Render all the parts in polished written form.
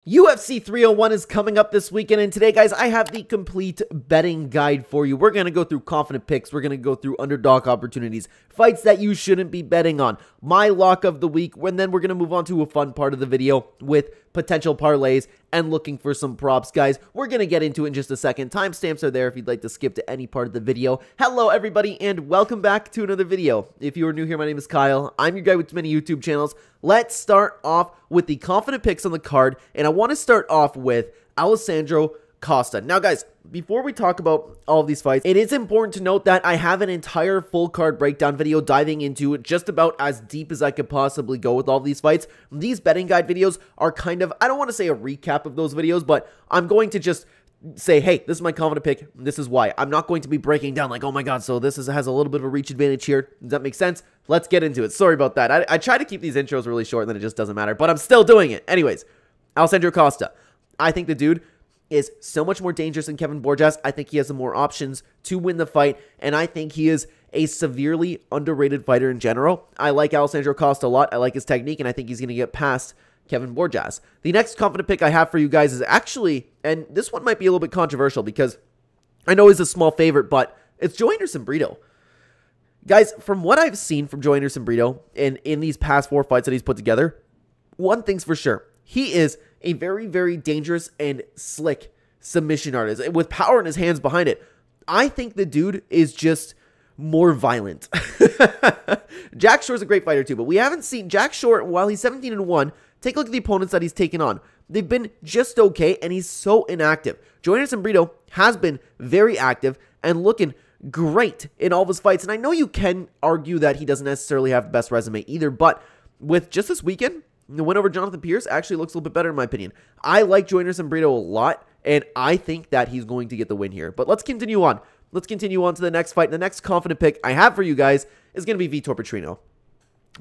UFC 301 is coming up this weekend, and today, guys, I have the complete betting guide for you. We're going to go through confident picks. We're going to go through underdog opportunities, fights that you shouldn't be betting on, my lock of the week, and then we're going to move on to a fun part of the video with potential parlays and looking for some props, guys. We're going to get into it in just a second. Timestamps are there if you'd like to skip to any part of the video. Hello, everybody, and welcome back to another video. If you are new here, my name is Kyle. I'm your guy with many YouTube channels. Let's start off with the confident picks on the card, and I want to start off with Alessandro Costa. Now, guys, before we talk about all of these fights, it is important to note that I have an entire full card breakdown video diving into it just about as deep as I could possibly go with all of these fights. These betting guide videos are kind of, I don't want to say a recap of those videos, but I'm going to just say, hey, this is my confident pick. This is why. I'm not going to be breaking down like, oh my God, so this has a little bit of a reach advantage here. Does that make sense? Let's get into it. Sorry about that. I try to keep these intros really short and then it just doesn't matter, but I'm still doing it. Anyways, Alessandro Costa. I think the dude is so much more dangerous than Kevin Borjas. I think he has some more options to win the fight, and I think he is a severely underrated fighter in general. I like Alessandro Costa a lot. I like his technique, and I think he's going to get past Kevin Borjas. The next confident pick I have for you guys is actually, and this one might be a little bit controversial because I know he's a small favorite, but it's Joe Anderson Brito. Guys, from what I've seen from Joe Anderson Brito in these past 4 fights that he's put together, one thing's for sure. He is a very, very dangerous and slick submission artist with power in his hands behind it. I think the dude is just more violent. Jack Shore's a great fighter too, but we haven't seen Jack Shore while he's 17-1. Take a look at the opponents that he's taken on. They've been just okay, and he's so inactive. Joe Anderson Brito has been very active and looking great in all of his fights. And I know you can argue that he doesn't necessarily have the best resume either, but with just this weekend, the win over Jonathan Pierce actually looks a little bit better in my opinion. I like Joe Anderson Brito a lot, and I think that he's going to get the win here. But let's continue on. Let's continue on to the next fight. The next confident pick I have for you guys is going to be Vitor Petrino.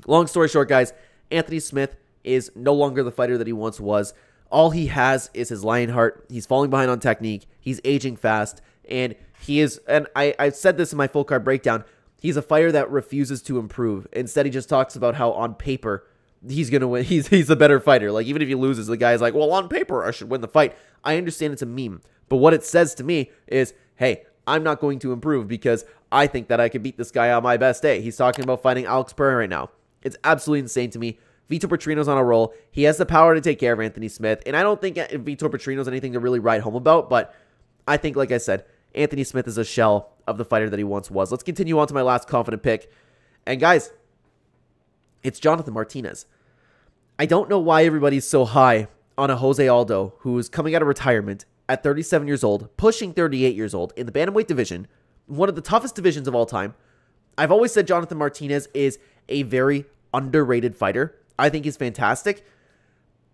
Long story short, guys, Anthony Smith is no longer the fighter that he once was. All he has is his lion heart. He's falling behind on technique. He's aging fast, and he is, and I said this in my full card breakdown, he's a fighter that refuses to improve. Instead, he just talks about how on paper he's going to win. He's the better fighter. Like, even if he loses, the guy's like, well, on paper, I should win the fight. I understand it's a meme, but what it says to me is, hey, I'm not going to improve because I think that I could beat this guy on my best day. He's talking about fighting Alex Pereira right now. It's absolutely insane to me. Vitor Petrino's on a roll. He has the power to take care of Anthony Smith, and I don't think Vitor Petrino's anything to really write home about, but I think, like I said, Anthony Smith is a shell of the fighter that he once was. Let's continue on to my last confident pick. And guys, it's Jonathan Martinez. I don't know why everybody's so high on a Jose Aldo who is coming out of retirement at 37 years old, pushing 38 years old in the bantamweight division, one of the toughest divisions of all time. I've always said Jonathan Martinez is a very underrated fighter. I think he's fantastic.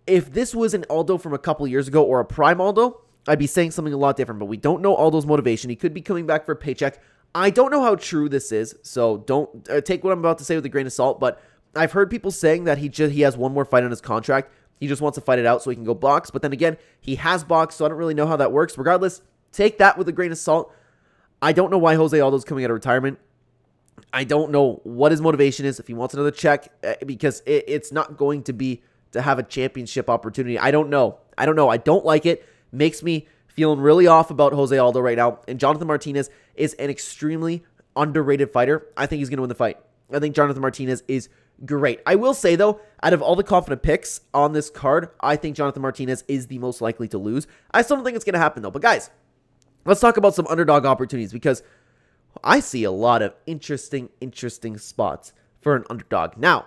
If this was an Aldo from a couple years ago or a prime Aldo, I'd be saying something a lot different, but we don't know Aldo's motivation. He could be coming back for a paycheck. I don't know how true this is, so don't take what I'm about to say with a grain of salt, but I've heard people saying that he has one more fight on his contract. He just wants to fight it out so he can go box, but then again, he has boxed, so I don't really know how that works. Regardless, take that with a grain of salt. I don't know why Jose Aldo's coming out of retirement. I don't know what his motivation is, if he wants another check, because it's not going to be to have a championship opportunity. I don't know. I don't like it. Makes me feeling really off about Jose Aldo right now. And Jonathan Martinez is an extremely underrated fighter. I think he's going to win the fight. I think Jonathan Martinez is great. I will say, though, out of all the confident picks on this card, I think Jonathan Martinez is the most likely to lose. I still don't think it's going to happen, though. But guys, let's talk about some underdog opportunities because I see a lot of interesting spots for an underdog. Now,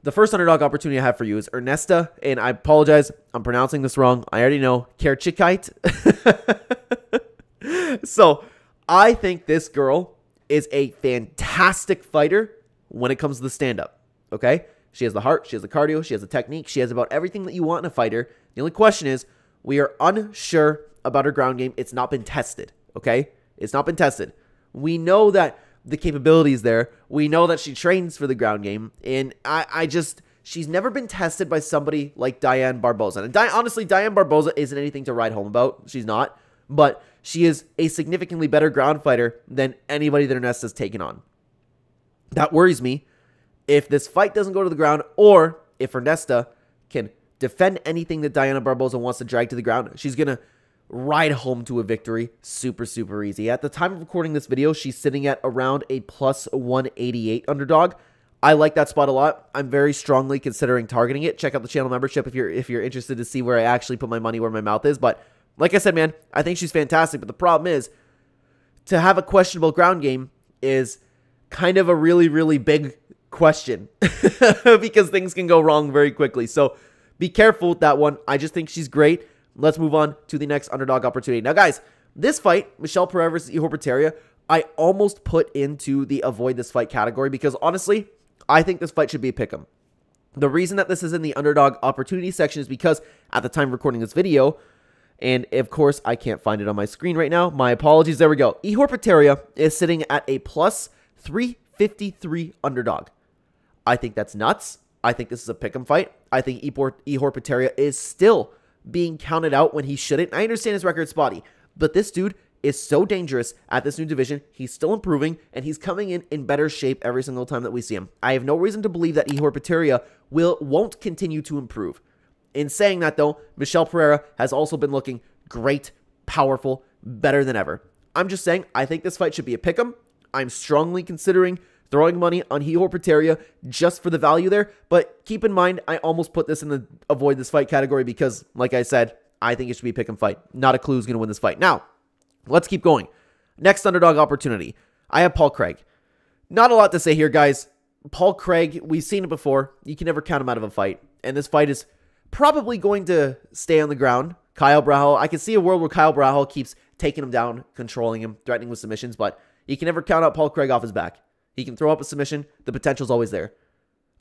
the first underdog opportunity I have for you is Ernesta, and I apologize, I'm pronouncing this wrong. I already know, Erceg. So, I think this girl is a fantastic fighter when it comes to the stand-up, okay? She has the heart, she has the cardio, she has the technique, she has about everything that you want in a fighter. The only question is, we are unsure about her ground game. It's not been tested, okay? It's not been tested. We know that the capability is there. We know that she trains for the ground game. And she's never been tested by somebody like Diane Barboza. And honestly, Diane Barboza isn't anything to write home about. She's not. But she is a significantly better ground fighter than anybody that Ernesta's taken on. That worries me if this fight doesn't go to the ground or if Ernesta can defend anything that Diana Barboza wants to drag to the ground. She's going to ride home to a victory. Super, super easy. At the time of recording this video, she's sitting at around a plus 188 underdog. I like that spot a lot. I'm very strongly considering targeting it. Check out the channel membership if you're interested to see where I actually put my money where my mouth is. But like I said, man, I think she's fantastic. But the problem is, to have a questionable ground game is kind of a really, really big question because things can go wrong very quickly. So be careful with that one. I just think she's great. Let's move on to the next underdog opportunity. Now, guys, this fight, Michelle Pereira versus Ihor Potieria, I almost put into the avoid this fight category because honestly, I think this fight should be a pick'em. The reason that this is in the underdog opportunity section is because at the time of recording this video, and of course, I can't find it on my screen right now. My apologies. There we go. Ihor Potieria is sitting at a plus 353 underdog. I think that's nuts. I think this is a pick'em fight. I think Ihor Potieria is still being counted out when he shouldn't. I understand his record's spotty, but this dude is so dangerous at this new division. He's still improving, and he's coming in better shape every single time that we see him. I have no reason to believe that Ihor Potieria won't continue to improve. In saying that, though, Michelle Pereira has also been looking great, powerful, better than ever. I'm just saying, I think this fight should be a pick'em. I'm strongly considering throwing money on Ihor Potieria just for the value there. But keep in mind, I almost put this in the avoid this fight category because, like I said, I think it should be a pick'em fight. Not a clue who's going to win this fight. Now, let's keep going. Next underdog opportunity. I have Paul Craig. Not a lot to say here, guys. Paul Craig, we've seen it before. You can never count him out of a fight. And this fight is probably going to stay on the ground. Kyle Brauchel, I can see a world where Kyle Brauchel keeps taking him down, controlling him, threatening with submissions, but you can never count out Paul Craig off his back. He can throw up a submission. The potential's always there.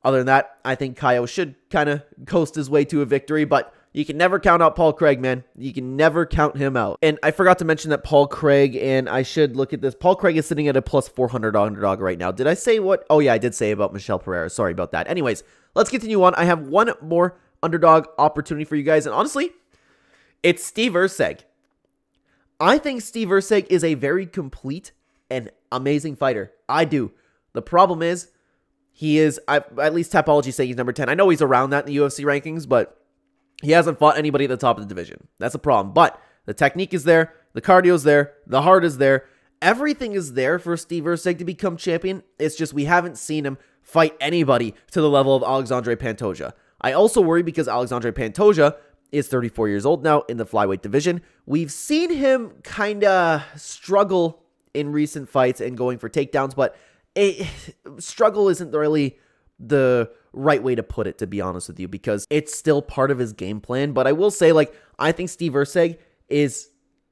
Other than that, I think Kyle should kind of coast his way to a victory, but you can never count out Paul Craig, man. You can never count him out. And I forgot to mention that Paul Craig, and I should look at this. Paul Craig is sitting at a plus 400 underdog right now. Did I say what? Oh, yeah, I did say about Michelle Pereira. Sorry about that. Anyways, let's continue on. I have one more underdog opportunity for you guys, and honestly, it's Steve Erceg. I think Steve Erceg is a very complete and amazing fighter. I do. The problem is, he is, at least Tapology say he's number 10. I know he's around that in the UFC rankings, but he hasn't fought anybody at the top of the division. That's a problem. But the technique is there, the cardio is there, the heart is there. Everything is there for Steve Erceg to become champion. It's just we haven't seen him fight anybody to the level of Alexandre Pantoja. I also worry because Alexandre Pantoja is 34 years old now in the flyweight division. We've seen him kind of struggle in recent fights and going for takedowns, but struggle isn't really the right way to put it, to be honest with you, because it's still part of his game plan. But I will say, like, I think Steve Erceg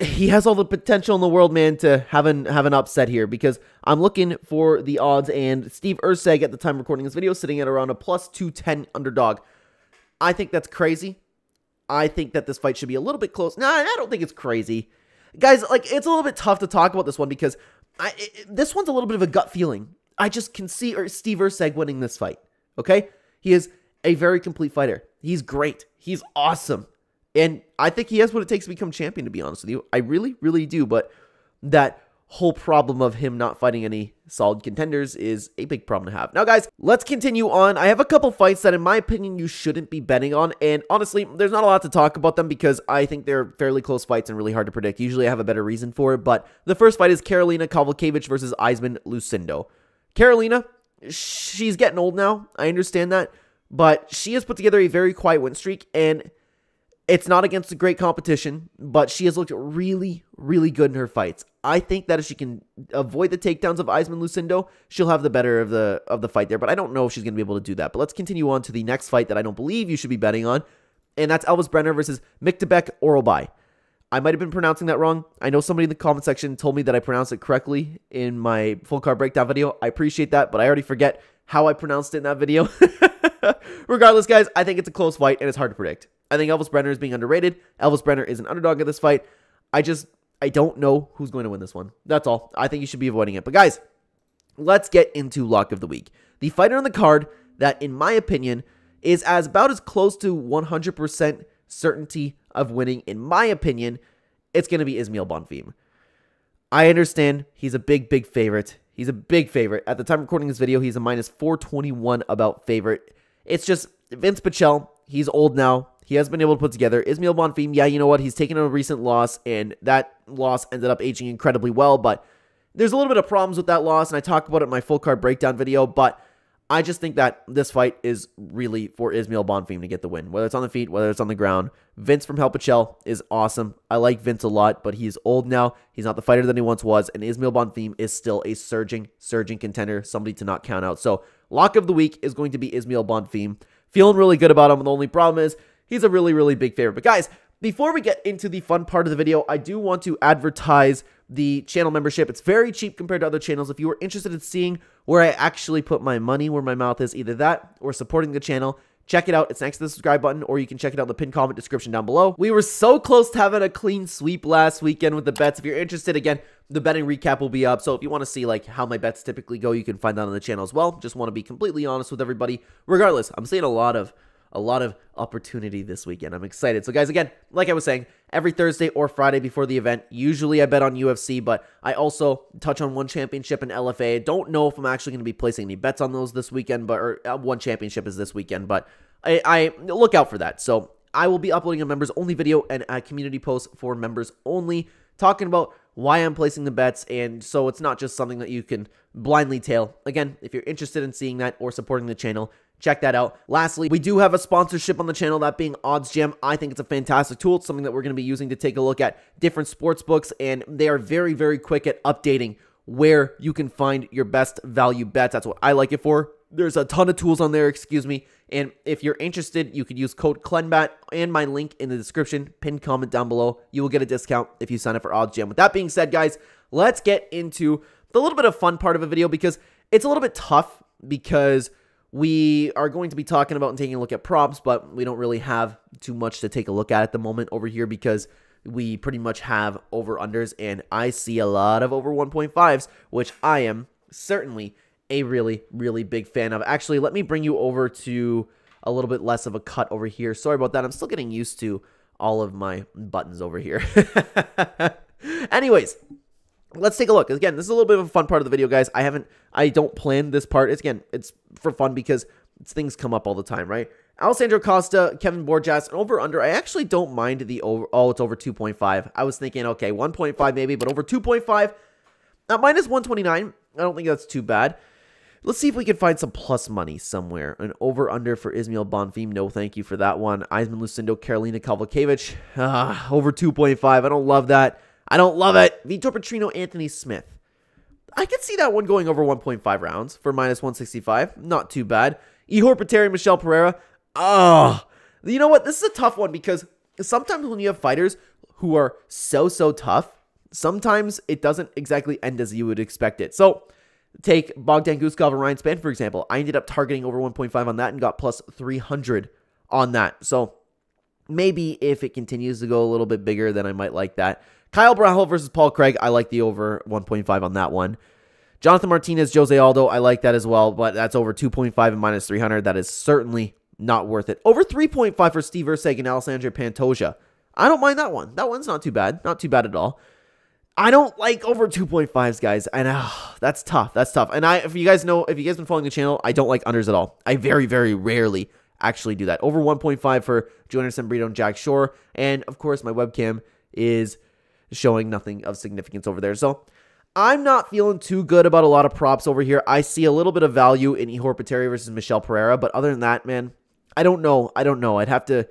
he has all the potential in the world, man, to have an upset here, because I'm looking for the odds, and Steve Erceg at the time recording this video is sitting at around a plus 210 underdog. I think that's crazy. I think that this fight should be a little bit close. No, I don't think it's crazy. Guys, like, it's a little bit tough to talk about this one because this one's a little bit of a gut feeling. I just can see Steve Erceg winning this fight, okay? He is a very complete fighter. He's great. He's awesome. And I think he has what it takes to become champion, to be honest with you. I really, really do. But that whole problem of him not fighting any solid contenders is a big problem to have. Now, guys, let's continue on. I have a couple fights that, in my opinion, you shouldn't be betting on. And honestly, there's not a lot to talk about them because I think they're fairly close fights and really hard to predict. Usually I have a better reason for it. But the first fight is Karolina Kowalkiewicz versus Eisman Lucindo. Karolina, she's getting old now. I understand that. But she has put together a very quiet win streak, and it's not against a great competition, but she has looked really, really good in her fights. I think that if she can avoid the takedowns of Eisman Lucindo, she'll have the better of the fight there, but I don't know if she's going to be able to do that. But let's continue on to the next fight that I don't believe you should be betting on, and that's Elvis Brenner versus Miktebek Orobai. I might have been pronouncing that wrong. I know somebody in the comment section told me that I pronounced it correctly in my full card breakdown video. I appreciate that, but I already forget how I pronounced it in that video. Regardless, guys, I think it's a close fight, and it's hard to predict. I think Elvis Brenner is being underrated. Elvis Brenner is an underdog in this fight. I don't know who's going to win this one. That's all. I think you should be avoiding it. But guys, let's get into Lock of the Week. The fighter on the card that, in my opinion, is about as close to 100% certainty of winning, in my opinion, it's going to be Ismail Bonfim. I understand he's a big favorite. He's a big favorite. At the time of recording this video, he's a minus 421 about favorite. It's just Vince Pichel. He's old now. he has been able to put together. Ismail Bonfim, yeah, you know what? He's taken a recent loss, and that loss ended up aging incredibly well, but there's a little bit of problems with that loss, and I talked about it in my full card breakdown video, but I just think that this fight is really for Ismail Bonfim to get the win, whether it's on the feet, whether it's on the ground. Vince from Helpichel is awesome. I like Vince a lot, but he's old now. He's not the fighter that he once was, and Ismail Bonfim is still a surging contender, somebody to not count out. So, lock of the week is going to be Ismail Bonfim. Feeling really good about him. The only problem is he's a really big favorite. But guys, before we get into the fun part of the video, I do want to advertise the channel membership. It's very cheap compared to other channels. If you are interested in seeing where I actually put my money where my mouth is, either that or supporting the channel, check it out. It's next to the subscribe button, or you can check it out in the pinned comment description down below. We were so close to having a clean sweep last weekend with the bets. If you're interested, again, the betting recap will be up. So if you want to see like how my bets typically go, you can find that on the channel as well. Just want to be completely honest with everybody. Regardless, I'm seeing a lot of opportunity this weekend. I'm excited. So guys, again, like I was saying, every Thursday or Friday before the event, usually I bet on UFC, but I also touch on one championship and LFA. Don't know if I'm actually going to be placing any bets on those this weekend, but one championship is this weekend, but I look out for that. So I will be uploading a members only video and a community post for members only, talking about why I'm placing the bets, and so it's not just something that you can blindly tail. Again, if you're interested in seeing that or supporting the channel, check that out. Lastly, we do have a sponsorship on the channel, that being OddsJam. I think it's a fantastic tool. It's something that we're going to be using to take a look at different sports books, and they are very quick at updating where you can find your best value bets. That's what I like it for. There's a ton of tools on there, and if you're interested, you could use code Clenbat and my link in the description, pinned comment down below. You will get a discount if you sign up for OddsJam. With that being said, guys, let's get into the little bit of fun part of a video, because it's a little bit tough, because we are going to be talking about and taking a look at props, but we don't really have too much to take a look at the moment over here, because we pretty much have over-unders, and I see a lot of over 1.5s, which I am certainly a really big fan of. Actually, let me bring you over to a little bit less of a cut over here. Sorry about that. I'm still getting used to all of my buttons over here. Anyways, let's take a look. Again, this is a little bit of a fun part of the video, guys. I don't plan this part. It's for fun, because things come up all the time, right? Alessandro Costa, Kevin Borjas, and over-under. I actually don't mind the over. Oh, it's over 2.5. I was thinking, okay, 1.5 maybe, but over 2.5. At minus 129, I don't think that's too bad. Let's see if we can find some plus money somewhere. An over-under for Ismail Bonfim. No, thank you for that one. Eisman Lucindo, Karolina Kowalkiewicz. Over 2.5. I don't love that. I don't love it. Vitor Petrino, Anthony Smith. I could see that one going over 1.5 rounds for minus 165. Not too bad. Ihor Peteri, Michel Pereira. Oh, you know what? This is a tough one, because sometimes when you have fighters who are so tough, sometimes it doesn't exactly end as you would expect it. So take Bogdan Guskov and Ryan Spann, for example. I ended up targeting over 1.5 on that and got plus 300 on that. So maybe if it continues to go a little bit bigger, then I might like that. Kyle Brahel versus Paul Craig. I like the over 1.5 on that one. Jonathan Martinez, Jose Aldo. I like that as well, but that's over 2.5 and minus 300. That is certainly not worth it. Over 3.5 for Steve Erceg and Alessandro Pantoja. I don't mind that one. That one's not too bad. Not too bad at all. I don't like over 2.5s, guys. I know that's tough. That's tough. And if you guys been following the channel, I don't like unders at all. I very rarely actually do that. Over 1.5 for Joe Anderson, Brito, and Jack Shore. And of course, my webcam is showing nothing of significance over there. So I'm not feeling too good about a lot of props over here. I see a little bit of value in Ihor Peteri versus Michel Pereira, but other than that, man, I don't know. I'd have to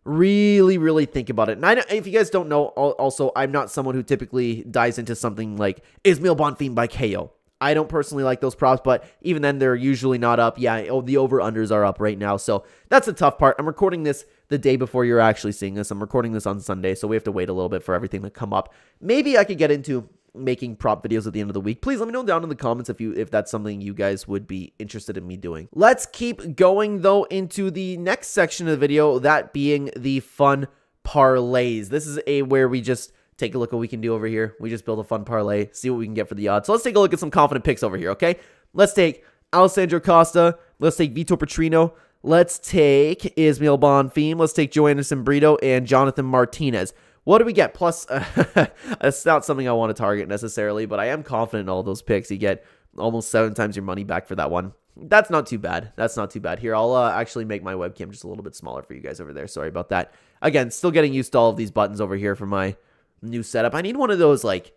really think about it. And if you guys don't know, also, I'm not someone who typically dives into something like Ismail Bonfim by KO. I don't personally like those props, but even then, they're usually not up. Yeah, the over-unders are up right now, so that's the tough part. I'm recording this the day before you're actually seeing this. I'm recording this on Sunday, so we have to wait a little bit for everything to come up. Maybe I could get into making prop videos at the end of the week. Please let me know down in the comments if that's something you guys would be interested in me doing. Let's keep going, though, into the next section of the video, that being the fun parlays. This is where we just take a look at what we can do over here. We just build a fun parlay, see what we can get for the odds. So let's take a look at some confident picks over here, okay? Let's take Alessandro Costa. Let's take Vitor Petrino. Let's take Ismail Bonfim. Let's take Joe Anderson Brito and Jonathan Martinez. What do we get? Plus, it's not something I want to target necessarily, but I am confident in all those picks. You get almost 7 times your money back for that one. that's not too bad. That's not too bad. Here, I'll actually make my webcam just a little bit smaller for you guys over there. Sorry about that. Again, still getting used to all of these buttons over here for my new setup. I need one of those, like,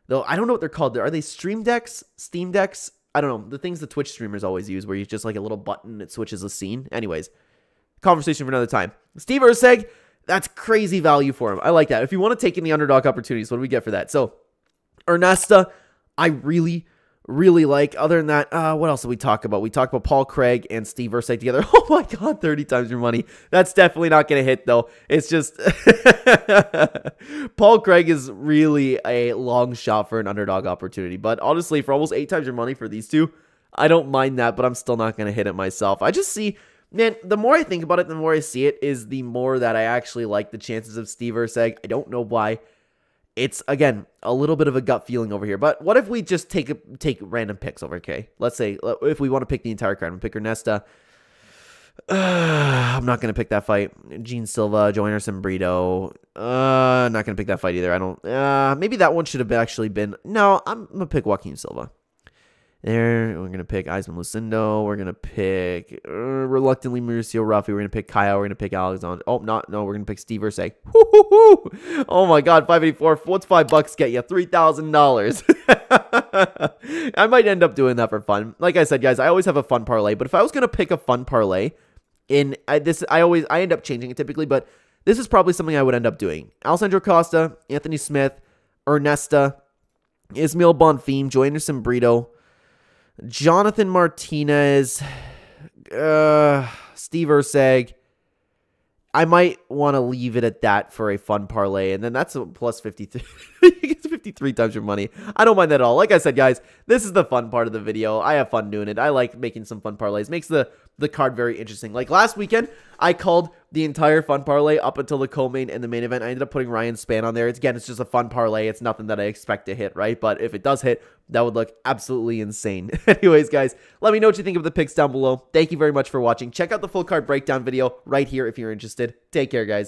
though I don't know what they're called. Are they Stream Decks? Steam Decks? I don't know. The things the Twitch streamers always use where you just like a little button, it switches a scene. Anyways, conversation for another time. Steve Erceg, that's crazy value for him. I like that. If you want to take in the underdog opportunities, what do we get for that? So, Ernesta, I really like. Other than that, what else did we talk about? We talked about Paul Craig and Steve Erceg together. Oh my God, 30 times your money. That's definitely not going to hit, though. It's just Paul Craig is really a long shot for an underdog opportunity. But honestly, for almost 8 times your money for these two, I don't mind that, but I'm still not going to hit it myself. I just see, man, the more I think about it, the more I see it, is the more that I actually like the chances of Steve Erceg. I don't know why. It's, again, a little bit of a gut feeling over here. But what if we just take random picks over, okay? Let's say, if we want to pick the entire card, I'm going to pick Ernesta. I'm not going to pick that fight. Gene Silva, Joe Anderson, Brito. Not going to pick that fight either. I don't, maybe that one should have actually been, no, I'm going to pick Joaquin Silva. There, we're going to pick Eisman Lucindo. We're going to pick, reluctantly, Mauricio Ruffi. We're going to pick Kyle. We're going to pick Alexander. Oh, no, we're going to pick Steve Erceg. Oh my God, 584. What's $5 get you? $3,000. I might end up doing that for fun. Like I said, guys, I always have a fun parlay, but if I was going to pick a fun parlay, I end up changing it typically, but this is probably something I would end up doing. Alessandro Costa, Anthony Smith, Ernesta, Ismail Bonfim, Joe Anderson Brito, Jonathan Martinez, Steve Erceg. I might want to leave it at that for a fun parlay, and then that's a plus 53. You get 53 times your money. I don't mind that at all. Like I said, guys, this is the fun part of the video. I have fun doing it. I like making some fun parlays. Makes the card very interesting. Like last weekend, I called the entire fun parlay up until the co-main and the main event. I ended up putting Ryan Spann on there. It's just a fun parlay. It's nothing that I expect to hit, right? But if it does hit, that would look absolutely insane. Anyways, guys, let me know what you think of the picks down below. Thank you very much for watching. Check out the full card breakdown video right here if you're interested. Take care, guys.